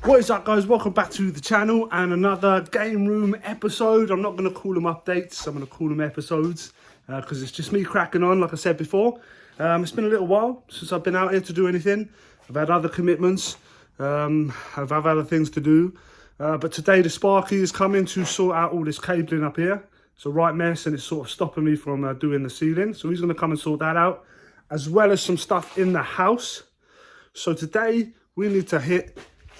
What is up, guys? Welcome back to the channel and another game room episode. I'm not going to call them updates, I'm going to call them episodes because it's just me cracking on, like I said before. It's been a little while since I've been out here to do anything. I've had other commitments, I've had other things to do, but today the Sparky is coming to sort out all this cabling up here. It's a right mess and it's sort of stopping me from doing the ceiling, so he's going to come and sort that out, as well as some stuff in the house. So today we need to hit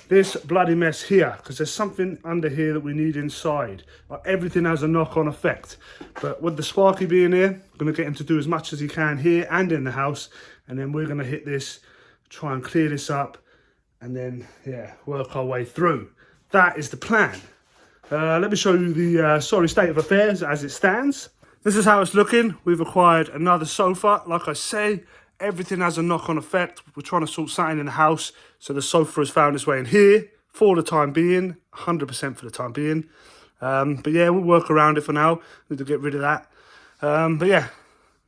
this bloody mess here, because there's something under here that we need inside. Like, everything has a knock-on effect. But with the Sparky being here, I'm going to get him to do as much as he can here and in the house. And then we're going to hit this, try and clear this up, and then, yeah, work our way through. That is the plan. Let me show you the sorry state of affairs as it stands. This is how it's looking. We've acquired another sofa. Like I say, everything has a knock-on effect. We're trying to sort something in the house, so the sofa has found its way in here for the time being, 100% for the time being. But yeah, we'll work around it for now. Need to get rid of that. But yeah,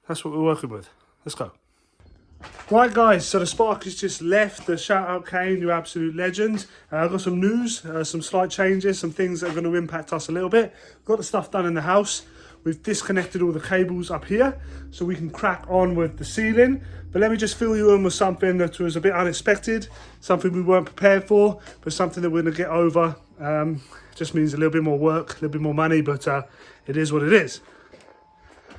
that's what we're working with. Let's go. Right, guys, so the Sparky's just left. The shout out Kane, you absolute legend. I've got some news, some slight changes, some things that are going to impact us a little bit. Got the stuff done in the house. We've disconnected all the cables up here so we can crack on with the ceiling. But let me just fill you in with something that was a bit unexpected, something we weren't prepared for, but something that we're going to get over. Just means a little bit more work, a little bit more money, but it is what it is.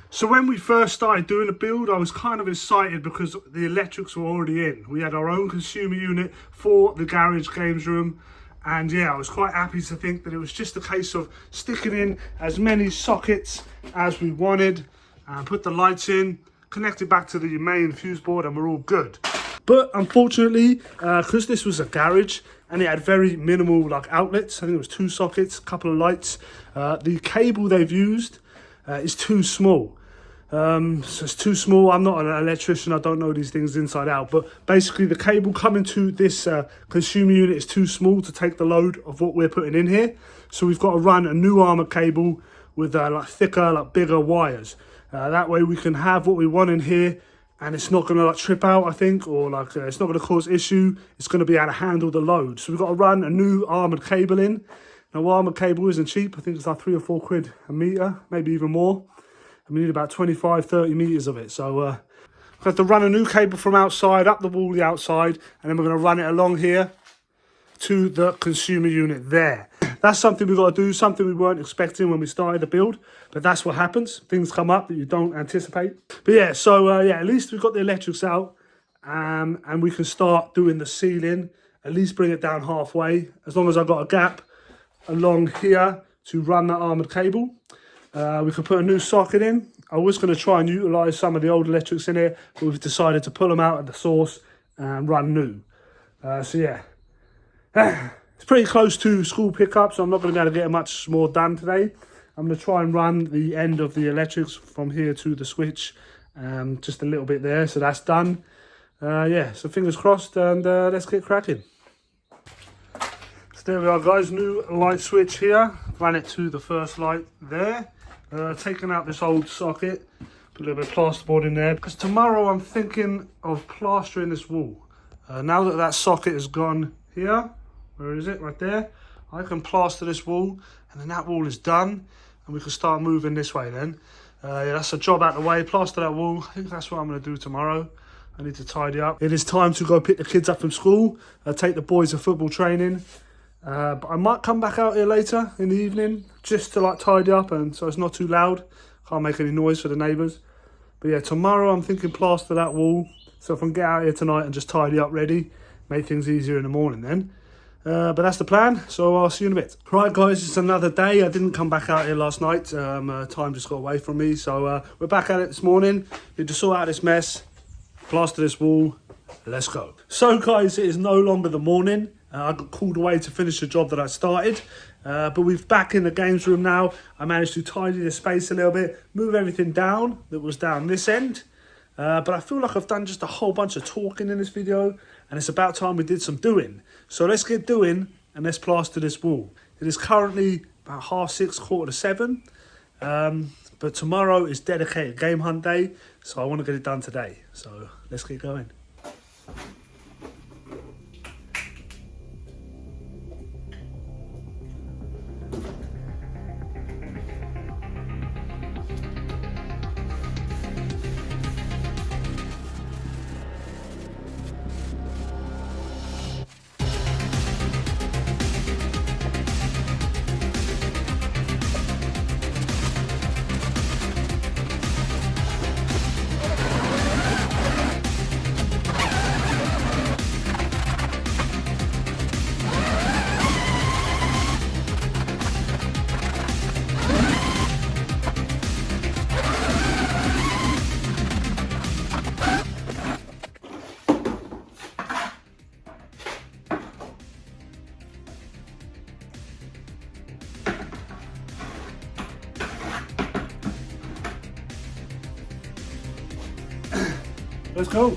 So when we first started doing the build, I was kind of excited because the electrics were already in. We had our own consumer unit for the garage games room. And yeah, I was quite happy to think that it was just a case of sticking in as many sockets as we wanted, and put the lights in, connect it back to the main fuse board, and we're all good. But unfortunately, because this was a garage and it had very minimal like outlets, I think it was 2 sockets, a couple of lights, the cable they've used is too small. So it's too small. I'm not an electrician, I don't know these things inside out, but basically the cable coming to this consumer unit is too small to take the load of what we're putting in here. So we've got to run a new armor cable with like thicker, like bigger wires. That way we can have what we want in here, and it's not going to like trip out, I think, or like it's not going to cause issue. It's going to be able to handle the load. So we've got to run a new armored cable in. Now, armored cable isn't cheap. I think it's like 3 or 4 quid a meter, maybe even more. And we need about 25-30 meters of it. So we have to run a new cable from outside up the wall, the outside, and then we're going to run it along here to the consumer unit there. That's something we've got to do, something we weren't expecting when we started the build, but that's what happens. Things come up that you don't anticipate. But yeah, so yeah, at least we've got the electrics out, and we can start doing the ceiling, at least bring it down halfway, as long as I've got a gap along here to run that armoured cable. We could put a new socket in. I was going to try and utilise some of the old electrics in here, but we've decided to pull them out at the source and run new. So yeah. It's pretty close to school pickup, so I'm not going to be able to get much more done today. I'm going to try and run the end of the electrics from here to the switch, just a little bit there, so that's done. Yeah, so fingers crossed, and let's get cracking. So there we are, guys, new light switch here. Ran it to the first light there. Taking out this old socket, put a little bit of plasterboard in there, because tomorrow I'm thinking of plastering this wall. Now that that socket is gone here, where is it? Right there. I can plaster this wall, and then that wall is done, and we can start moving this way then. Yeah, that's a job out of the way. Plaster that wall. I think that's what I'm going to do tomorrow. I need to tidy up. It is time to go pick the kids up from school, take the boys to football training. But I might come back out here later in the evening just to like tidy up, and so it's not too loud. Can't make any noise for the neighbours. But yeah, tomorrow I'm thinking plaster that wall, so if I can get out here tonight and just tidy up ready, make things easier in the morning then. But that's the plan, so I'll see you in a bit. Right, guys, it's another day. I didn't come back out here last night. Time just got away from me, so we're back at it this morning. Need to sort out this mess, plaster this wall. Let's go. So, guys, it is no longer the morning. I got called away to finish the job that I started, but we're back in the games room now. I managed to tidy the space a little bit, move everything down that was down this end. But I feel like I've done just a whole bunch of talking in this video, and it's about time we did some doing. So let's get doing, and let's plaster this wall. It is currently about 6:30, 7:15. But tomorrow is dedicated game hunt day, so I want to get it done today. So let's get going. Let's go.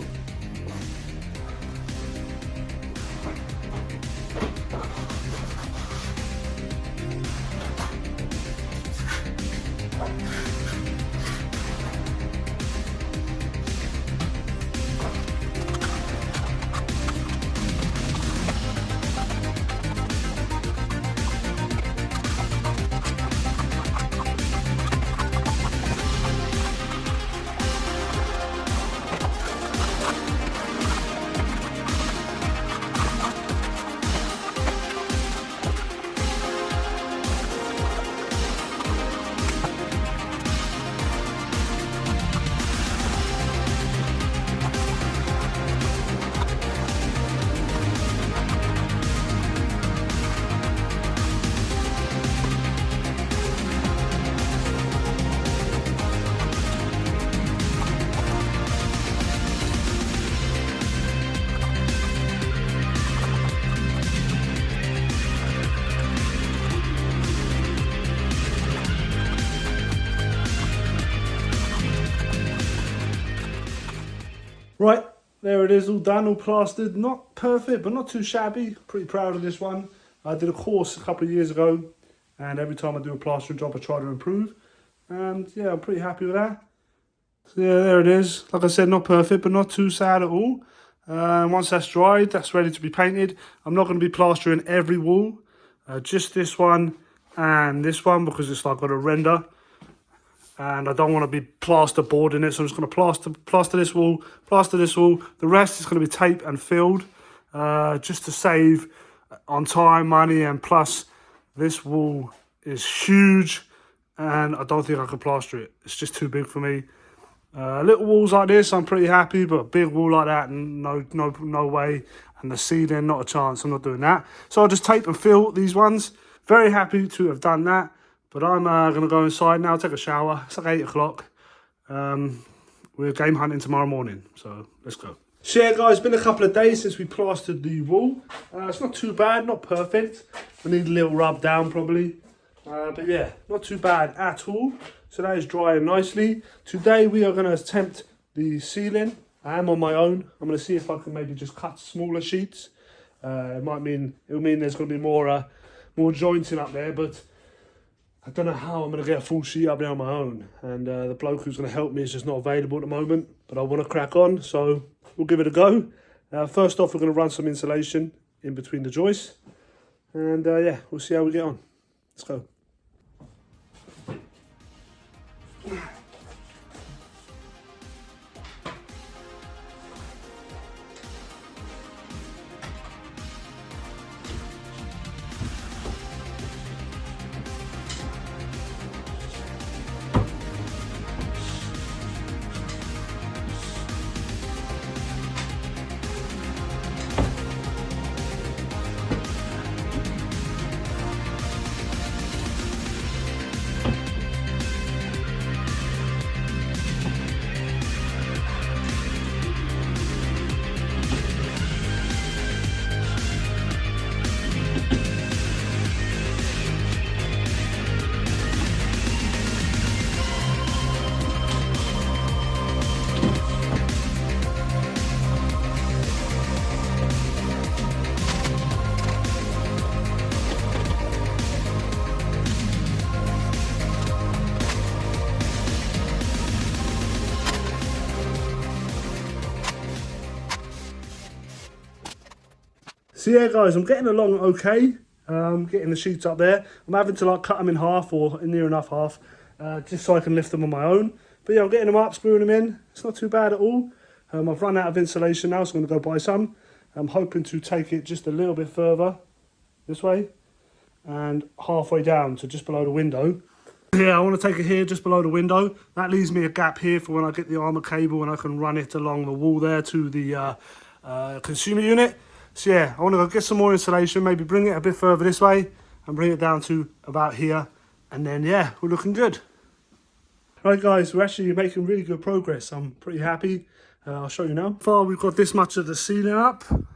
Right, there it is, all done, all plastered. Not perfect, but not too shabby. Pretty proud of this one. I did a course a couple of years ago, and every time I do a plastering job, I try to improve. And yeah, I'm pretty happy with that. So yeah, there it is. Like I said, not perfect, but not too sad at all. Once that's dried, that's ready to be painted. I'm not going to be plastering every wall, just this one and this one, because it's like got a render. And I don't want to be plasterboarding it, so I'm just going to plaster this wall, plaster this wall. The rest is going to be tape and filled, just to save on time, money, and plus this wall is huge, and I don't think I can plaster it. It's just too big for me. Little walls like this, I'm pretty happy, but a big wall like that, no way. And the ceiling, not a chance. I'm not doing that. So I'll just tape and fill these ones. Very happy to have done that. But I'm going to go inside now, take a shower. It's like 8 o'clock. We're game hunting tomorrow morning, so let's go. So yeah, guys, it's been a couple of days since we plastered the wall. It's not too bad, not perfect. We need a little rub down probably. But yeah, not too bad at all. So that is drying nicely. Today we are going to attempt the ceiling. I am on my own. I'm going to see if I can maybe just cut smaller sheets. It'll mean there's going to be more jointing up there, but I don't know how I'm going to get a full sheet up there on my own. And the bloke who's going to help me is just not available at the moment. But I want to crack on, so we'll give it a go. First off, we're going to run some insulation in between the joists. And yeah, we'll see how we get on. Let's go. So yeah, guys, I'm getting along okay. Getting the sheets up there. I'm having to like cut them in half or near enough half, just so I can lift them on my own. But yeah, I'm getting them up, screwing them in. It's not too bad at all. I've run out of insulation now, so I'm going to go buy some. I'm hoping to take it just a little bit further this way and halfway down to just below the window. Yeah, I want to take it here just below the window. That leaves me a gap here for when I get the armour cable and I can run it along the wall there to the consumer unit. So yeah, I want to go get some more insulation, maybe bring it a bit further this way and bring it down to about here. And then yeah, we're looking good. Right guys, we're actually making really good progress. I'm pretty happy. I'll show you now. So far we've got this much of the ceiling up. I'm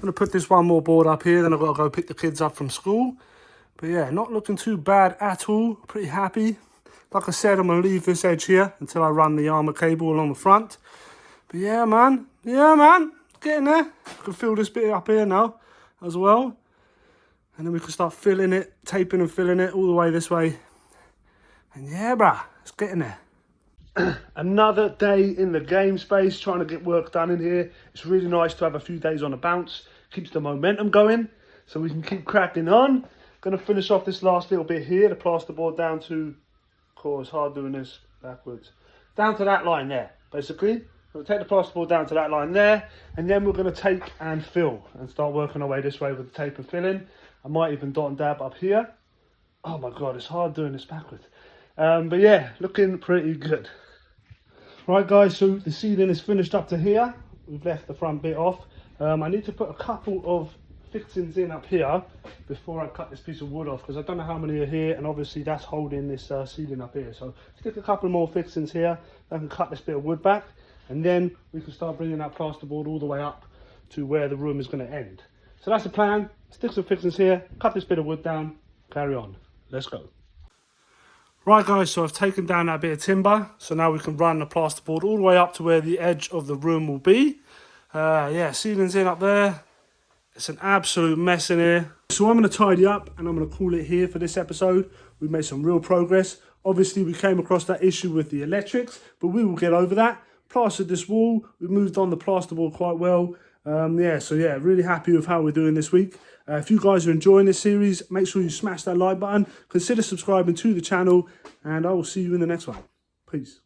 going to put this one more board up here, then I've got to go pick the kids up from school. But yeah, not looking too bad at all. Pretty happy. Like I said, I'm going to leave this edge here until I run the armour cable along the front. But yeah, man, getting there. I can fill this bit up here now as well. And then we can start filling it, taping and filling it all the way this way. And yeah, bruh, it's getting there. Another day in the game space, trying to get work done in here. It's really nice to have a few days on a bounce. Keeps the momentum going, so we can keep cracking on. Gonna finish off this last little bit here, the plasterboard down to, of course, hard doing this backwards. Down to that line there, basically. We'll take the plasterboard down to that line there, and then we're gonna take and fill and start working our way this way with the tape and filling. I might even dot and dab up here. Oh my God, it's hard doing this backwards. But yeah, looking pretty good. Right guys, so the ceiling is finished up to here. We've left the front bit off. I need to put a couple of fixings in up here before I cut this piece of wood off, because I don't know how many are here, and obviously that's holding this ceiling up here. So stick a couple more fixings here. I can cut this bit of wood back, and then we can start bringing that plasterboard all the way up to where the room is going to end. So that's the plan. Stick some fixings here, cut this bit of wood down, carry on. Let's go. Right guys, so I've taken down that bit of timber, so now we can run the plasterboard all the way up to where the edge of the room will be. Yeah, ceiling's in up there. It's an absolute mess in here. So I'm going to tidy up and I'm going to call it here for this episode. We've made some real progress. Obviously we came across that issue with the electrics, but we will get over that. Plastered this wall, we've moved on the plasterboard quite well. So really happy with how we're doing this week. If you guys are enjoying this series, make sure you smash that like button, consider subscribing to the channel, and I will see you in the next one. Peace.